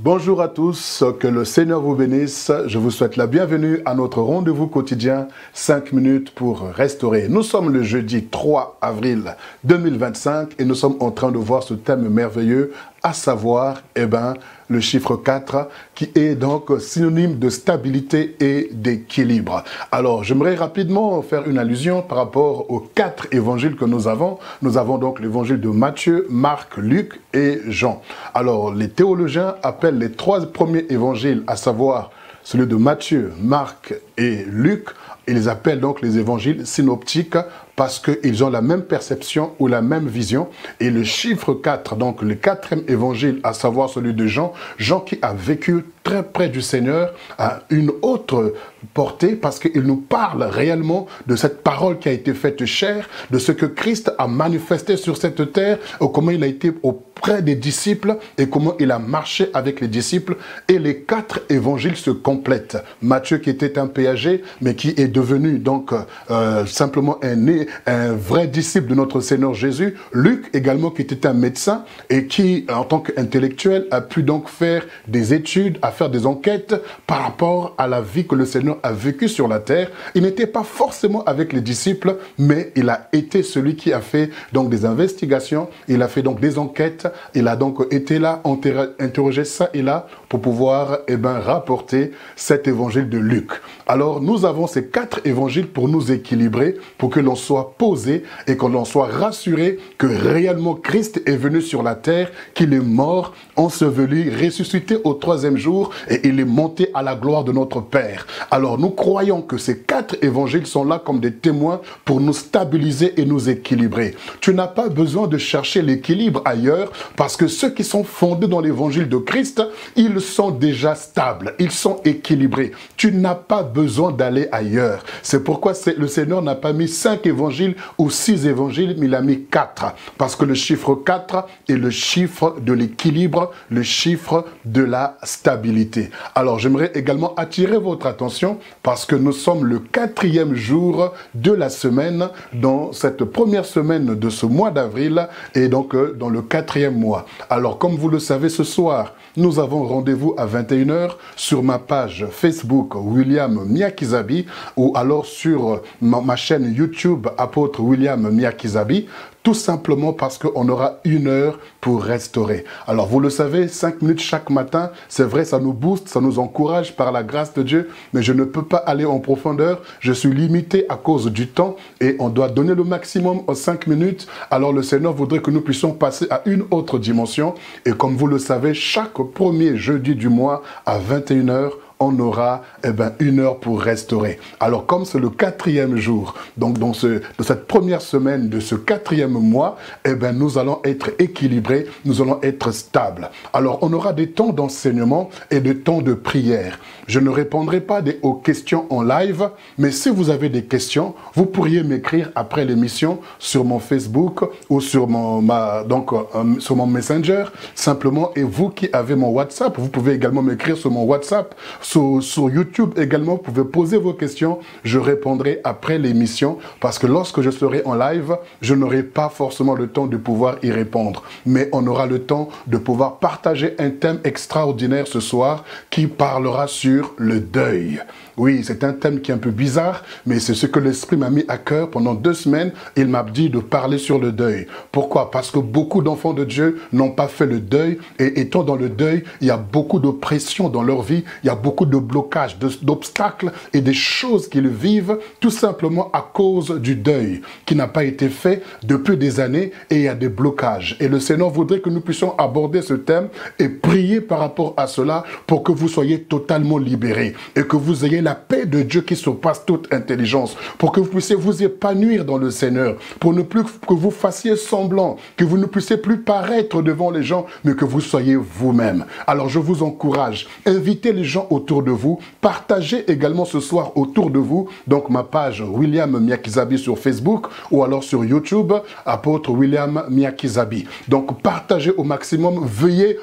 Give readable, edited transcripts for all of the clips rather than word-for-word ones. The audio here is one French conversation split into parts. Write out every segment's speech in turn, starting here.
Bonjour à tous, que le Seigneur vous bénisse. Je vous souhaite la bienvenue à notre rendez-vous quotidien 5 minutes pour restaurer. Nous sommes le jeudi 3 avril 2025 et nous sommes en train de voir ce thème merveilleux, à savoir, le chiffre 4 qui est donc synonyme de stabilité et d'équilibre. Alors, j'aimerais rapidement faire une allusion par rapport aux 4 évangiles que nous avons. Nous avons donc l'évangile de Matthieu, Marc, Luc et Jean. Alors, les théologiens appellent les 3 premiers évangiles, à savoir celui de Matthieu, Marc et Luc, ils appellent donc les évangiles synoptiques parce qu'ils ont la même perception ou la même vision. Et le chiffre 4, donc le 4e évangile, à savoir celui de Jean, Jean qui a vécu très près du Seigneur, a une autre portée parce qu'il nous parle réellement de cette parole qui a été faite chair, de ce que Christ a manifesté sur cette terre, comment il a été auprès des disciples et comment il a marché avec les disciples. Et les 4 évangiles se complètent. Matthieu qui était un péager, mais qui est devenu donc simplement un vrai disciple de notre Seigneur Jésus. Luc également qui était un médecin et qui, en tant qu'intellectuel, a pu donc faire des études, à faire des enquêtes par rapport à la vie que le Seigneur a vécue sur la terre. Il n'était pas forcément avec les disciples, mais il a été celui qui a fait donc des investigations, il a fait donc des enquêtes, il a donc été là, interrogé ça et là, pour pouvoir rapporter cet évangile de Luc. Alors nous avons ces 4 évangiles pour nous équilibrer, pour que l'on soit posé et que l'on soit rassuré que réellement Christ est venu sur la terre, qu'il est mort, enseveli, ressuscité au 3e jour et il est monté à la gloire de notre Père. Alors nous croyons que ces 4 évangiles sont là comme des témoins pour nous stabiliser et nous équilibrer. Tu n'as pas besoin de chercher l'équilibre ailleurs parce que ceux qui sont fondés dans l'évangile de Christ, ils sont déjà stables, ils sont équilibrés. Tu n'as pas besoin d'aller ailleurs. C'est pourquoi le Seigneur n'a pas mis 5 évangiles ou 6 évangiles, mais il a mis 4. Parce que le chiffre 4 est le chiffre de l'équilibre, le chiffre de la stabilité. Alors j'aimerais également attirer votre attention parce que nous sommes le 4e jour de la semaine dans cette première semaine de ce mois d'avril et donc dans le 4e mois. Alors comme vous le savez ce soir, nous avons rendez-vous à 21 h sur ma page Facebook William Miakizabi ou alors sur ma chaîne YouTube Apôtre William Miakizabi. Tout simplement parce qu'on aura 1 heure pour restaurer. Alors vous le savez, 5 minutes chaque matin, c'est vrai, ça nous booste, ça nous encourage par la grâce de Dieu, mais je ne peux pas aller en profondeur, je suis limité à cause du temps et on doit donner le maximum en 5 minutes. Alors le Seigneur voudrait que nous puissions passer à une autre dimension et comme vous le savez, chaque premier jeudi du mois à 21 h, on aura 1 heure pour restaurer. Alors comme c'est le 4e jour, donc dans cette première semaine de ce 4e mois, nous allons être équilibrés, nous allons être stables. Alors on aura des temps d'enseignement et des temps de prière. Je ne répondrai pas aux questions en live, mais si vous avez des questions, vous pourriez m'écrire après l'émission sur mon Facebook ou sur sur mon Messenger, simplement. Et vous qui avez mon WhatsApp, vous pouvez également m'écrire sur mon WhatsApp. Sur YouTube également, vous pouvez poser vos questions. Je répondrai après l'émission parce que lorsque je serai en live, je n'aurai pas forcément le temps de pouvoir y répondre. Mais on aura le temps de pouvoir partager un thème extraordinaire ce soir qui parlera sur le deuil. Oui, c'est un thème qui est un peu bizarre, mais c'est ce que l'Esprit m'a mis à cœur pendant 2 semaines. Il m'a dit de parler sur le deuil. Pourquoi? Parce que beaucoup d'enfants de Dieu n'ont pas fait le deuil. Et étant dans le deuil, il y a beaucoup de pression dans leur vie. Il y a beaucoup de blocages, d'obstacles et des choses qu'ils vivent tout simplement à cause du deuil qui n'a pas été fait depuis des années et il y a des blocages. Et le Seigneur voudrait que nous puissions aborder ce thème et prier par rapport à cela pour que vous soyez totalement libérés et que vous ayez la paix de Dieu qui surpasse toute intelligence, pour que vous puissiez vous épanouir dans le Seigneur, pour ne plus que vous fassiez semblant, que vous ne puissiez plus paraître devant les gens, mais que vous soyez vous-même. Alors je vous encourage, invitez les gens autour de vous, partagez également ce soir autour de vous, donc ma page William Miakizabi sur Facebook, ou alors sur YouTube, Apôtre William Miakizabi. Donc partagez au maximum, veillez,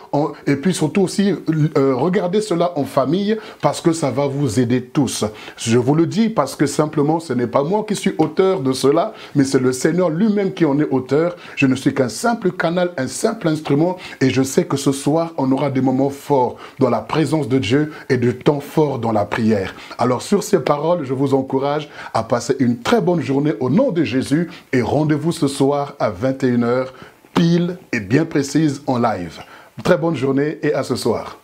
et puis surtout aussi, regardez cela en famille, parce que ça va vous aider tous. Je vous le dis parce que simplement, ce n'est pas moi qui suis auteur de cela, mais c'est le Seigneur lui-même qui en est auteur. Je ne suis qu'un simple canal, un simple instrument, et je sais que ce soir, on aura des moments forts dans la présence de Dieu et de temps forts dans la prière. Alors sur ces paroles, je vous encourage à passer une très bonne journée au nom de Jésus et rendez-vous ce soir à 21 h pile et bien précise en live. Très bonne journée et à ce soir.